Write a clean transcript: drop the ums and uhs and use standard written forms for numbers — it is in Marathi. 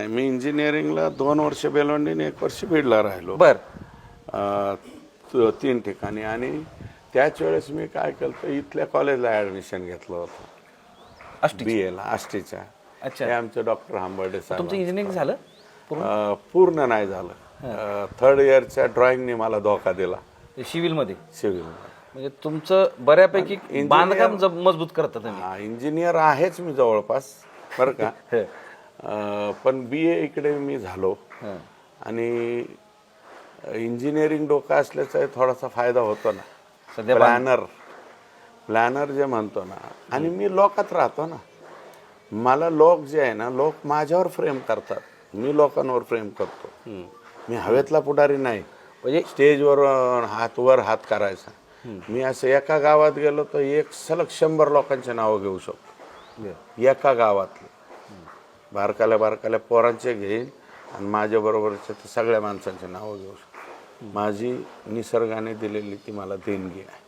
नाही, मी इंजिनिअरिंगला 2 वर्ष बेलवंडी आणि 1 वर्ष बीडला राहिलो. बर 3 ठिकाणी. आणि त्याच वेळेस मी काय केलं, इथल्या कॉलेजला ॲडमिशन घेतलं होतं, आष्टी. BA ला आष्टीच्या. अच्छा. हे आमचे डॉक्टर हांबर्डे तुमचं साहेब. इंजिनिअरिंग झालं पूर्ण नाही झालं. 3rd इयरच्या ड्रॉइंगने मला धोका दिला सिव्हिलमध्ये. सिव्हिल. म्हणजे तुमचं बऱ्यापैकी बांधकाम मजबूत करता तुम्ही. इंजिनियर आहेच मी जवळपास, बरं का. पण BA इकडे मी झालो आणि इंजिनिअरिंग डोकं असल्याचा थोडासा फायदा होतो ना. प्लॅनर जे म्हणतो ना, आणि मी लोकात राहतो ना. मला लोक जे आहे ना, लोक माझ्यावर फ्रेम करतात, मी लोकांवर फ्रेम करतो. मी हवेतला पुढारी नाही, म्हणजे स्टेजवर हात करायचा. मी असं एका गावात गेलो तर एक सलग 100 लोकांचे नावं घेऊ शकतो, एका गावातले. बारकाल्या पोरांचे घेईन आणि माझ्या बरोबरच्या सगळ्या माणसांचे नावं घेऊ शकतो. माझी निसर्गाने दिलेली ती मला देणगी आहे.